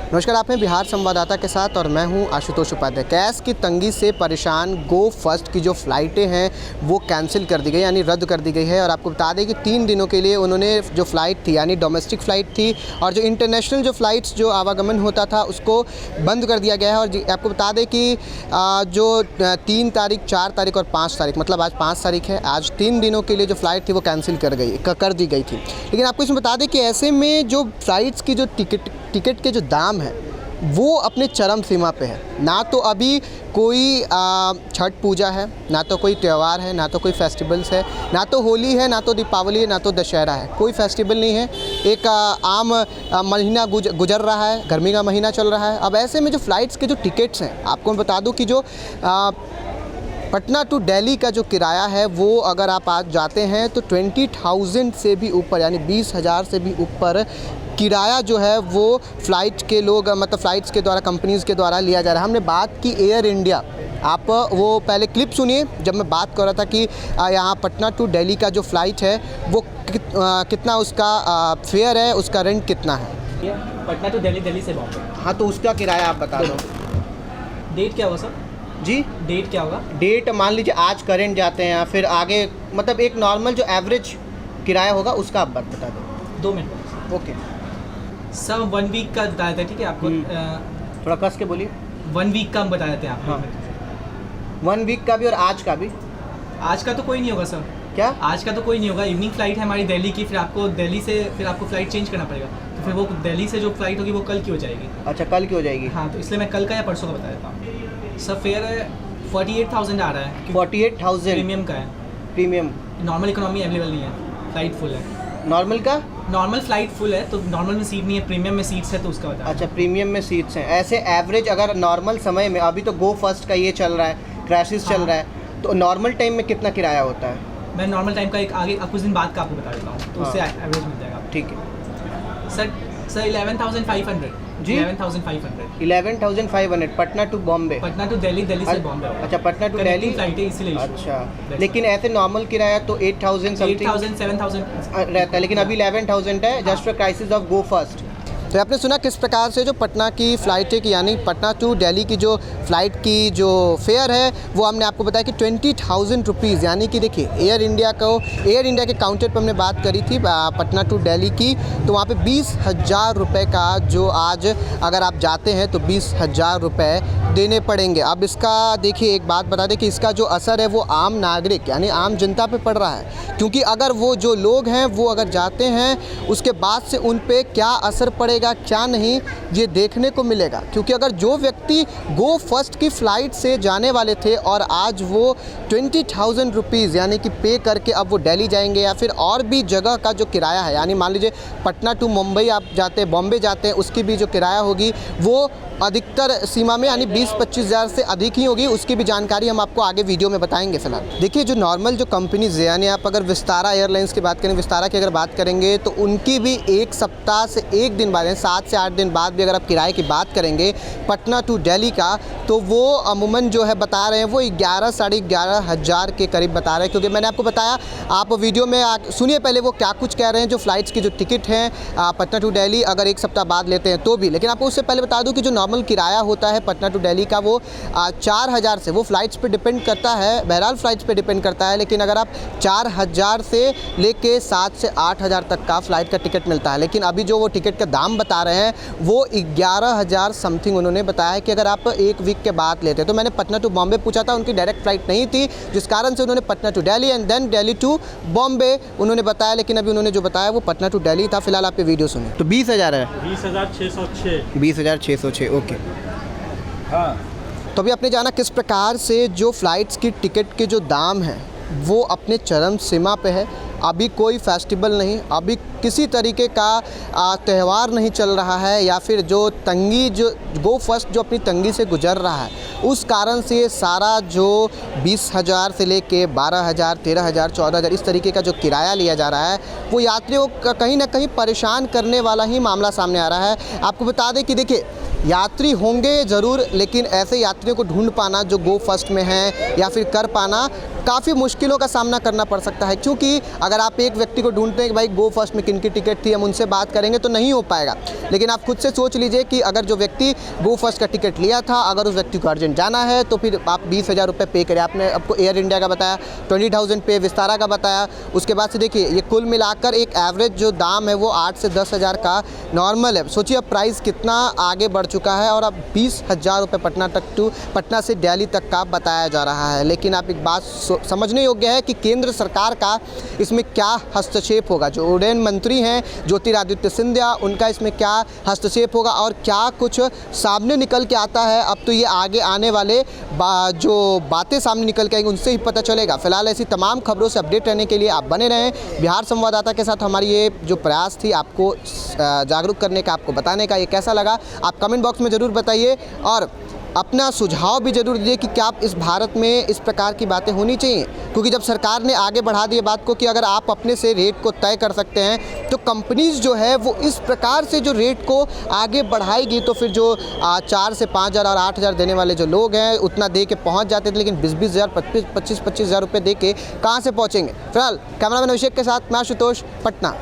नमस्कार, आप हैं बिहार संवाददाता के साथ और मैं हूं आशुतोष उपाध्याय। गैस की तंगी से परेशान गो फर्स्ट की जो फ़्लाइटें हैं वो कैंसिल कर दी गई, यानी रद्द कर दी गई है। और आपको बता दें कि 3 दिनों के लिए उन्होंने जो फ़्लाइट थी यानी डोमेस्टिक फ़्लाइट थी और जो इंटरनेशनल जो फ़्लाइट्स जो आवागमन होता था उसको बंद कर दिया गया है। और आपको बता दें कि जो 3 तारीख, 4 तारीख और 5 तारीख, मतलब आज 5 तारीख है, आज 3 दिनों के लिए जो फ़्लाइट थी वो कैंसिल कर दी गई थी। लेकिन आपको इसमें बता दें कि ऐसे में जो फ़्लाइट्स की जो टिकट के जो दाम है वो अपने चरम सीमा पे है। ना तो अभी कोई छठ पूजा है, ना तो कोई त्यौहार है, ना तो कोई फेस्टिवल्स है, ना तो होली है, ना तो दीपावली है, ना तो दशहरा है। कोई फेस्टिवल नहीं है। एक आम महीना गुजर रहा है, गर्मी का महीना चल रहा है। अब ऐसे में जो फ़्लाइट्स के जो टिकट्स हैं, आपको मैं बता दूं कि जो पटना टू दिल्ली का जो किराया है वो अगर आप आज जाते हैं तो 20,000 से भी ऊपर, यानी 20,000 से भी ऊपर किराया जो है वो फ़्लाइट के लोग, मतलब फ़्लाइट्स के द्वारा, कंपनीज़ के द्वारा लिया जा रहा है। हमने बात की एयर इंडिया, आप वो पहले क्लिप सुनिए जब मैं बात कर रहा था कि यहाँ पटना टू दिल्ली का जो फ़्लाइट है वो कितना उसका फेयर है, उसका रेंट कितना है। पटना टू दिल्ली, दिल्ली से बॉम्बे। हाँ, तो उसका किराया आप बता दो। डेट क्या होगा सर? जी, डेट क्या होगा? डेट मान लीजिए आज करेंट जाते हैं या फिर आगे, मतलब एक नॉर्मल जो एवरेज किराया होगा उसका आप बता दो। 2 मिनट। ओके सर 1 वीक का बता देते हैं, ठीक है आपको? थोड़ा कस के बोलिए। 1 वीक का हम बता देते हैं आपको। हाँ। 1 वीक का भी और आज का भी? आज का तो कोई नहीं होगा सर। क्या? आज का तो कोई नहीं होगा। इवनिंग फ़्लाइट है हमारी दिल्ली की, फिर आपको दिल्ली से फिर आपको फ़्लाइट चेंज करना पड़ेगा। तो फिर वो दिल्ली से जो फ़्लाइट होगी वो कल की हो जाएगी। अच्छा, कल की हो जाएगी। हाँ, तो इसलिए मैं कल का या परसों का बता देता हूँ। सर फेयर है 48,000 आ रहा है। 48,000 प्रीमियम का है। प्रीमियम? नॉर्मल इकोनॉमी अवेलेबल नहीं है, फ़्लाइट फुल है। नॉर्मल का? नॉर्मल फ़्लाइट फुल है तो नॉर्मल में सीट नहीं है, प्रीमियम में सीट्स है तो उसका बता। अच्छा, प्रीमियम में सीट्स हैं। ऐसे एवरेज अगर नॉर्मल समय में, अभी तो गो फर्स्ट का ये चल रहा है, क्रैशेस चल रहा है, तो नॉर्मल टाइम में कितना किराया होता है? मैं नॉर्मल टाइम का एक आगे कुछ दिन बाद का आपको बता देता हूँ, तो उससे एवरेज मिल जाएगा। ठीक है sir 11,500 ji? 11,500 11,500 Patna to Bombay? Patna to Delhi, Delhi से बॉम्बे। अच्छा, पटना टू दिल्ली फ्लाइट है इसीलिए। अच्छा, लेकिन ऐसे नॉर्मल किराया तो 8,000 समथिंग 7,000 रहता है, लेकिन अभी 11,000 है just for crisis of go first. तो आपने सुना किस प्रकार से जो पटना की फ़्लाइटें की, यानी पटना टू दिल्ली की जो फ़्लाइट की जो फेयर है वो हमने आपको बताया कि 20,000 रुपीज़, यानी कि देखिए एयर इंडिया के काउंटर पर हमने बात करी थी पटना टू दिल्ली की, तो वहाँ पे 20,000 रुपये का जो आज अगर आप जाते हैं तो 20,000 रुपये देने पड़ेंगे। अब इसका देखिए, एक बात बता दें कि इसका जो असर है वो आम नागरिक यानी आम जनता पे पड़ रहा है, क्योंकि अगर वो जो लोग हैं वो अगर जाते हैं उसके बाद से उन पे क्या असर पड़ेगा क्या नहीं ये देखने को मिलेगा। क्योंकि अगर जो व्यक्ति गो फर्स्ट की फ़्लाइट से जाने वाले थे और आज वो 20,000 रुपीज़ यानी कि पे करके अब वो दिल्ली जाएंगे या फिर और भी जगह का जो किराया है, यानी मान लीजिए पटना टू मुंबई आप जाते हैं, बॉम्बे जाते हैं, उसकी भी जो किराया होगी वो अधिकतर सीमा में यानी 20-25 हज़ार से अधिक ही होगी। उसकी भी जानकारी हम आपको आगे वीडियो में बताएंगे। फिलहाल देखिए, जो नॉर्मल जो कंपनीज़ है, यानी आप अगर विस्तारा एयरलाइंस की बात करें, विस्तारा की अगर बात करेंगे तो उनकी भी 1 सप्ताह से 1 दिन बाद, 7 से 8 दिन बाद भी अगर आप किराए की बात करेंगे पटना टू दिल्ली का, तो वो अमूमन जो है बता रहे हैं वो 11 साढ़े 11 हज़ार के करीब बता रहे हैं। क्योंकि मैंने आपको बताया, आप वीडियो में सुनिए पहले वो क्या कुछ कह रहे हैं, जो फ़्लाइट्स की जो टिकट हैं पटना टू दिल्ली अगर 1 सप्ताह बाद लेते हैं तो भी। लेकिन आपको उससे पहले बता दूं कि जो नॉर्मल किराया होता है पटना टू दिल्ली का वो 4,000 से, वो फ़्लाइट्स पे डिपेंड करता है, बहरहाल फ़्लाइट्स पे डिपेंड करता है, लेकिन अगर आप 4,000 से लेके 7 से 8,000 तक का फ़्लाइट का टिकट मिलता है। लेकिन अभी जो वो टिकट का दाम बता रहे हैं वो 11,000 समथिंग उन्होंने बताया है कि अगर आप 1 वीक के बाद लेते हैं। तो मैंने पटना टू बॉम्बे पूछा था, उनकी डायरेक्ट फ़्लाइट नहीं थी, जिस कारण से उन्होंने Patna to Delhi and then Delhi to Bombay उन्होंने बताया, लेकिन अभी उन्होंने जो बताया वो पटना टू दिल्ली था। फिलहाल आप ये वीडियो सुनिए। तो 20,000 है? 20,606। 20,606, ओके। हाँ, तो अभी आपने जाना किस प्रकार से जो फ़्लाइट्स की टिकट के जो दाम हैं वो अपने चरम सीमा पे है। अभी कोई फेस्टिवल नहीं, अभी किसी तरीके का त्यौहार नहीं चल रहा है, या फिर जो तंगी, जो गो फर्स्ट जो अपनी तंगी से गुजर रहा है, उस कारण से ये सारा जो 20,000 से लेके 12,000, 13,000, 14,000 इस तरीके का जो किराया लिया जा रहा है वो यात्रियों का कहीं ना कहीं परेशान करने वाला ही मामला सामने आ रहा है। आपको बता दें कि देखिए, यात्री होंगे ज़रूर, लेकिन ऐसे यात्रियों को ढूंढ पाना जो गो फर्स्ट में हैं या फिर कर पाना काफ़ी मुश्किलों का सामना करना पड़ सकता है, क्योंकि अगर आप एक व्यक्ति को ढूंढते हैं कि भाई गो फर्स्ट में किन की टिकट थी, हम उनसे बात करेंगे तो नहीं हो पाएगा। लेकिन आप खुद से सोच लीजिए कि अगर जो व्यक्ति गो फर्स्ट का टिकट लिया था, अगर उस व्यक्ति को अर्जेंट जाना है तो फिर आप 20,000 रुपये पे करें। आपने आपको एयर इंडिया का बताया 20,000 पे, विस्तारा का बताया। उसके बाद से देखिए ये कुल मिलाकर एक एवरेज जो दाम है वो 8 से 10,000 का नॉर्मल है। सोचिए अब प्राइस कितना आगे बढ़ चुका है और अब 20,000 रुपये पटना से दिल्ली तक का बताया जा रहा है। लेकिन आप एक बात समझने योग्य है कि केंद्र सरकार का इसमें क्या हस्तक्षेप होगा। जो उड्डयन मंत्री हैं ज्योतिरादित्य सिंधिया, उनका इसमें क्या हस्तक्षेप होगा और क्या कुछ सामने निकल के आता है। अब तो ये आगे आने वाले जो बातें सामने निकल के आएंगी उनसे ही पता चलेगा। फिलहाल ऐसी तमाम खबरों से अपडेट रहने के लिए आप बने रहें बिहार संवाददाता के साथ। हमारी ये जो प्रयास थी आपको जागरूक करने का, आपको बताने का, ये कैसा लगा आप कमेंट बॉक्स में ज़रूर बताइए और अपना सुझाव भी ज़रूर दीजिए कि क्या इस भारत में इस प्रकार की बातें होनी चाहिए। क्योंकि जब सरकार ने आगे बढ़ा दी बात को कि अगर आप अपने से रेट को तय कर सकते हैं तो कंपनीज़ जो है वो इस प्रकार से जो रेट को आगे बढ़ाएगी तो फिर जो 4 से 5,000 और 8,000 देने वाले जो लोग हैं उतना दे के पहुँच जाते थे, लेकिन 20,000 25,000 रुपये दे के कहाँ से पहुँचेंगे। फिलहाल कैमरामैन अभिषेक के साथ मैं आशुतोष, पटना।